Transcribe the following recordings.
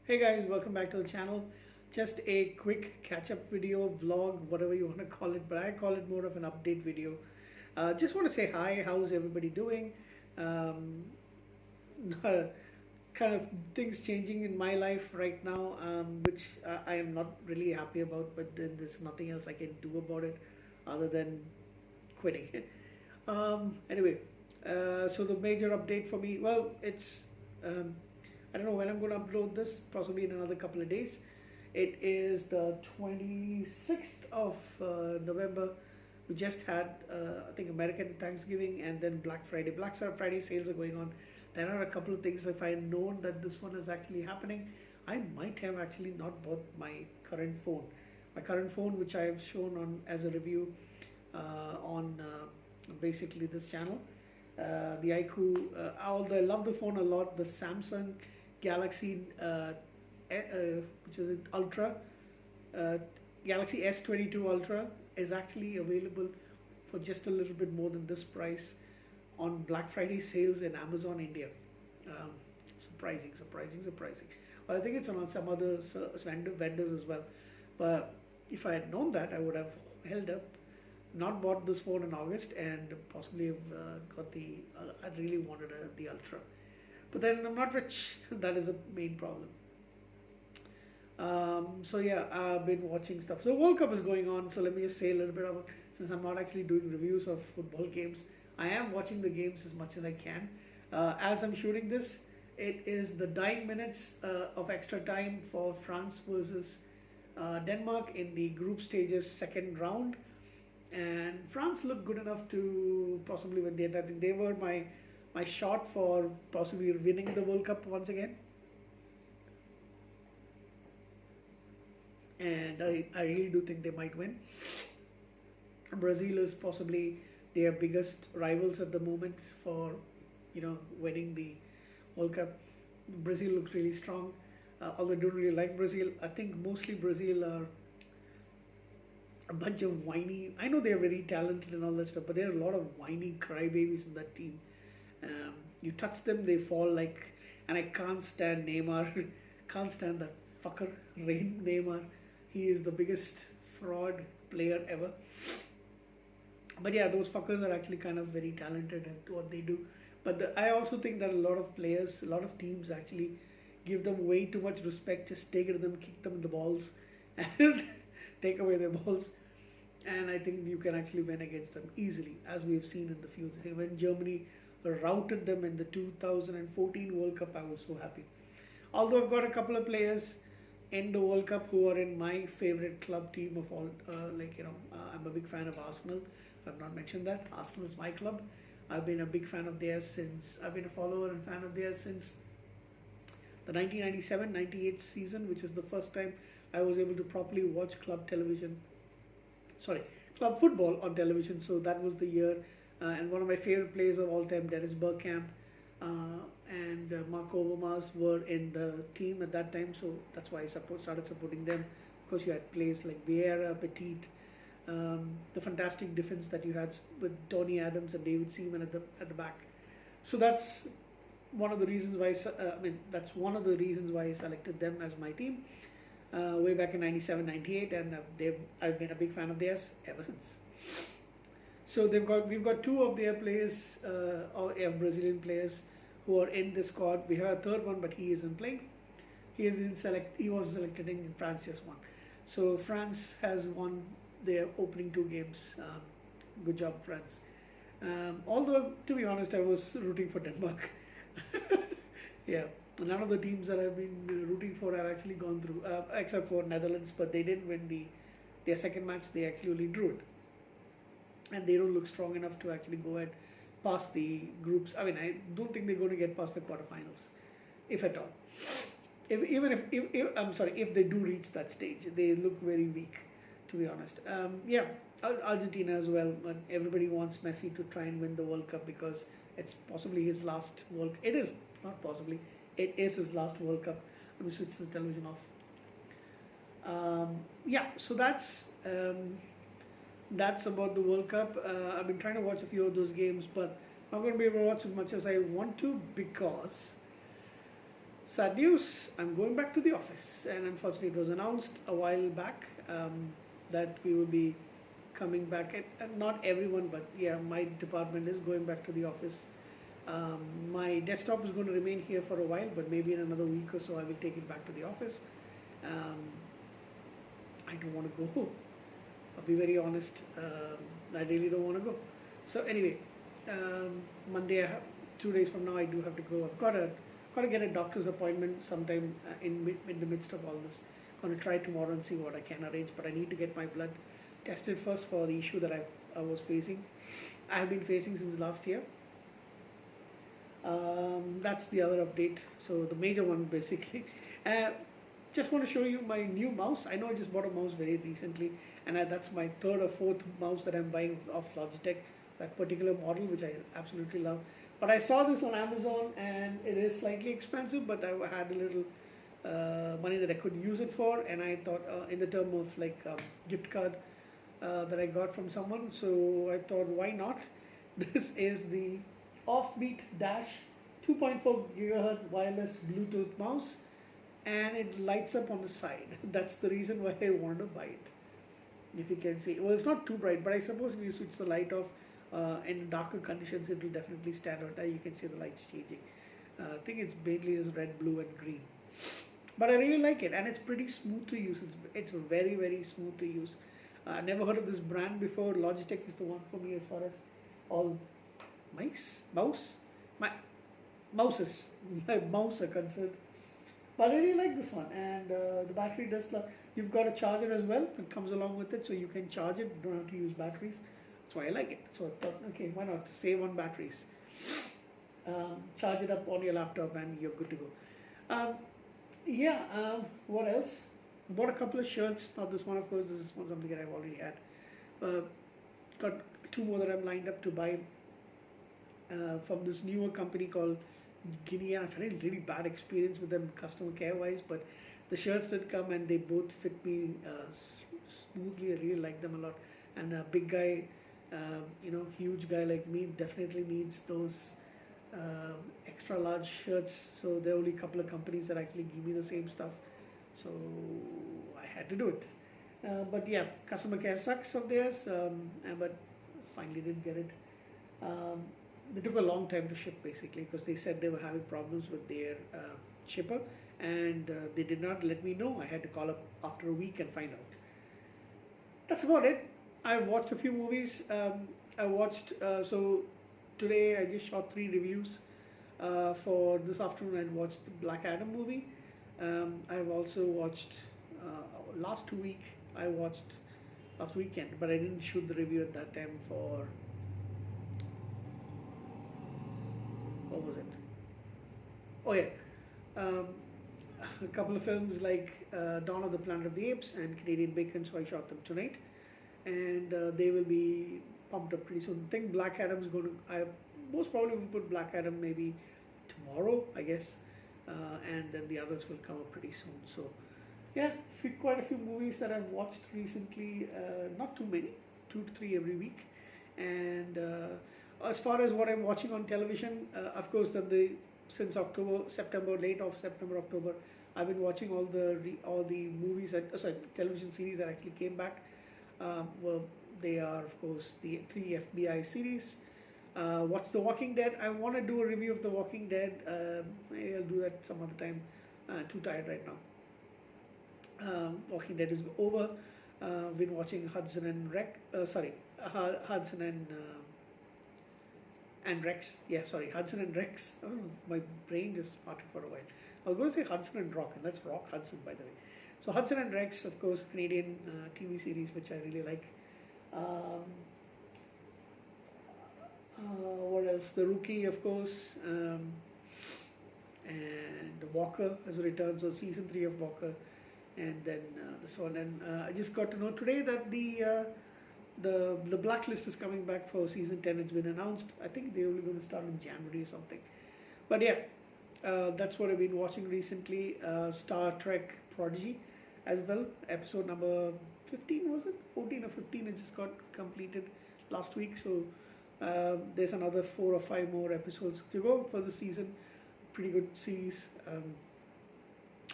Hey guys, welcome back to the channel. Just a quick catch-up video, vlog, whatever you want to call it, but I call it more of an update video. Just want to say hi, how's everybody doing? Um, kind of things changing in my life right now, which I am not really happy about, but then there's nothing else I can do about it other than quitting. Anyway, so the major update for me, well, it's um, I don't know when I'm going to upload this, possibly in another couple of days. It is the 26th of November. We just had, I think, American Thanksgiving and then Black Friday. Black Friday sales are going on. There are a couple of things. If I had known that this one is actually happening, I might have actually not bought my current phone. My current phone, which I have shown on as a review on basically this channel. The iQOO, although I love the phone a lot, the Samsung Galaxy, which is Ultra, Galaxy S22 Ultra is actually available for just a little bit more than this price on Black Friday sales in Amazon India. Surprising. Well, I think it's on some other vendors as well. But if I had known that, I would have held up, not bought this phone in August, and possibly have got the. I really wanted the Ultra, but then I'm not rich. That is a main problem. So yeah, I've been watching stuff. So World Cup is going on. So let me just say a little bit about. Since I'm not actually doing reviews of football games, I am watching the games as much as I can. As I'm shooting this, it is the dying minutes of extra time for France versus Denmark in the group stages second round. And France looked good enough to possibly win the end. I think they were my shot for possibly winning the World Cup once again. And I really do think they might win. Brazil is possibly their biggest rivals at the moment for winning the World Cup. Brazil looks really strong. Although I don't really like Brazil, I think mostly Brazil are a bunch of whiny. I know they're very talented and all that stuff, but there are a lot of whiny crybabies in that team. You touch them, they fall like. And I can't stand Neymar. Can't stand that fucker, Neymar. He is the biggest fraud player ever. But yeah, those fuckers are actually kind of very talented at what they do. But I also think that a lot of players, a lot of teams actually give them way too much respect. Just take it to them, kick them in the balls, and take away their balls. And I think you can actually win against them easily, as we have seen in the few. When Germany routed them in the 2014 World Cup, I was so happy. Although I've got a couple of players in the World Cup who are in my favorite club team of all, I'm a big fan of Arsenal. I've not mentioned that. Arsenal is my club. I've been a big fan of theirs since, I've been a follower and fan of theirs since the 1997-98 season, which is the first time I was able to properly watch club football on television. So that was the year. And one of my favorite players of all time, Dennis Bergkamp, and Marco Overmars were in the team at that time. So that's why I started supporting them. Of course, you had players like Vieira, Petit, the fantastic defense that you had with Tony Adams and David Seaman at the back. So that's one of the reasons why. That's one of the reasons why I selected them as my team way back in 97-98, and I've been a big fan of theirs ever since. So we've got two of their players, Brazilian players, who are in the squad. We have a third one, but he isn't playing. He was selected in France, just won. So France has won their opening two games. Good job, France. Although, to be honest, I was rooting for Denmark. Yeah, none of the teams that I've been rooting for have actually gone through, except for Netherlands, but they didn't win their second match. They actually only drew it. And they don't look strong enough to actually go ahead past the groups. I mean, I don't think they're going to get past the quarterfinals, if at all. If they do reach that stage, they look very weak, to be honest. Argentina as well, but everybody wants Messi to try and win the World Cup because it's possibly his last World Cup. It is, not possibly, it is his last World Cup. Let me switch the television off. So that's about the World Cup. I've been trying to watch a few of those games, but I'm not going to be able to watch as much as I want to because Sad news, I'm going back to the office, and unfortunately, it was announced a while back that we will be coming back. And not everyone, but yeah, my department is going back to the office. My desktop is going to remain here for a while, but maybe in another week or so, I will take it back to the office. Um, I don't want to go. I'll be very honest. I really don't want to go. So anyway, Monday, 2 days from now, I do have to go. I've got to get a doctor's appointment sometime in the midst of all this. Going to try tomorrow and see what I can arrange. But I need to get my blood tested first for the issue that I was facing. I have been facing since last year. That's the other update. So the major one basically. Uh, just want to show you my new mouse. I know I just bought a mouse very recently, and that's my third or fourth mouse that I'm buying off Logitech. That particular model, which I absolutely love. But I saw this on Amazon, and it is slightly expensive. But I had a little money that I could use it for, and I thought, in the term of like gift card that I got from someone. So I thought, why not? This is the Offbeat Dash 2.4 gigahertz wireless Bluetooth mouse, and it lights up on the side. That's the reason why I wanted to buy it. If you can see, well, it's not too bright, but I suppose if you switch the light off in darker conditions, it will definitely stand out. You can see the lights changing. I think it's mainly is red, blue, and green. But I really like it, and it's pretty smooth to use. It's very, very smooth to use. I never heard of this brand before. Logitech is the one for me as far as all my mouses, my mouse are concerned. But I really like this one, and the battery does. You've got a charger as well. It comes along with it, so you can charge it. Don't have to use batteries. That's why I like it. So I thought, okay, why not save on batteries? Charge it up on your laptop, and you're good to go. What else? Bought a couple of shirts. Not this one, of course. This is something that I've already had. Got two more that I'm lined up to buy from this newer company called Guinea. I've had a really bad experience with them customer care wise, but the shirts did come and they both fit me smoothly. I really like them a lot. And a big guy, huge guy like me definitely needs those extra large shirts. So there are only a couple of companies that actually give me the same stuff. So I had to do it. But yeah, customer care sucks of theirs, but finally did get it. They took a long time to ship basically because they said they were having problems with their shipper, and they did not let me know. I had to call up after a week and find out. That's about it. I've watched a few movies. I watched, so today I just shot 3 reviews. For this afternoon I watched the Black Adam movie. I've also watched, last weekend, but I didn't shoot the review at that time for, what was it? Oh yeah, a couple of films like Dawn of the Planet of the Apes and Canadian Bacon, so I shot them tonight. And they will be pumped up pretty soon. I think Black Adam's going to, I most probably will put Black Adam maybe tomorrow, I guess. And then the others will come up pretty soon. So yeah, quite a few movies that I've watched recently. Not too many, 2 to 3 every week. And as far as what I'm watching on television, of course, since late of September, October, I've been watching all the movies television series that actually came back. Well, they are of course the 3 FBI series. Watch The Walking Dead. I want to do a review of The Walking Dead. Maybe I'll do that some other time. Too tired right now. Walking Dead is over. Been watching Hudson and Hudson and Rex. Yeah, sorry, Hudson and Rex. Oh, my brain just farted for a while. I was going to say Hudson and Rock, and that's Rock Hudson, by the way. So Hudson and Rex, of course, Canadian TV series, which I really like. What else? The Rookie, of course, and Walker has returned. So season 3 of Walker, and then this one. And I just got to know today that the Blacklist is coming back for season 10. It's been announced. I think they're only going to start in January or something. But yeah, that's what I've been watching recently. Star Trek Prodigy as well. Episode number 15, was it? 14 or 15. It just got completed last week. So there's another 4 or 5 more episodes to go for the season. Pretty good series.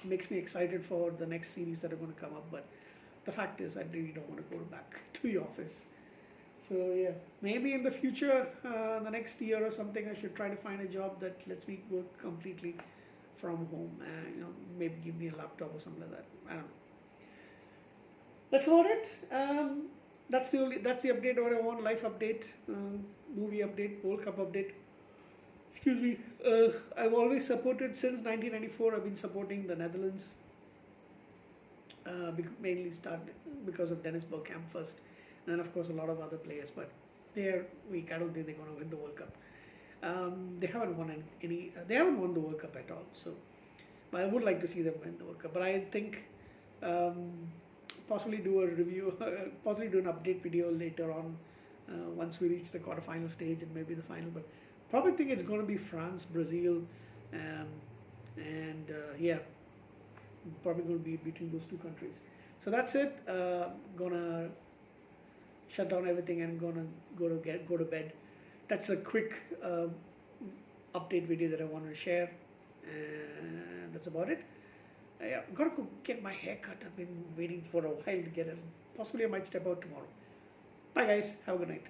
makes me excited for the next series that are going to come up. But the fact is, I really don't want to go back to the office. So yeah, maybe in the future, the next year or something, I should try to find a job that lets me work completely from home. Maybe give me a laptop or something like that. I don't know. That's about it. That's the update what I want. Life update, movie update, World Cup update. Excuse me. I've always supported since 1994. I've been supporting the Netherlands. Mainly started because of Dennis Bergkamp first, and then of course a lot of other players. But they're weak. I don't think they're going to win the World Cup. They haven't won any. They haven't won the World Cup at all. So, but I would like to see them win the World Cup. But I think possibly do a review, possibly do an update video later on once we reach the quarterfinal stage and maybe the final. But probably think it's going to be France, Brazil, and yeah, probably going to be between those two countries. So that's it. Gonna shut down everything and gonna go to bed. That's a quick update video that I wanted to share, and that's about it. Yeah, I'm gonna go get my hair cut. I've been waiting for a while to get it. Possibly I might step out tomorrow. Bye guys. Have a good night.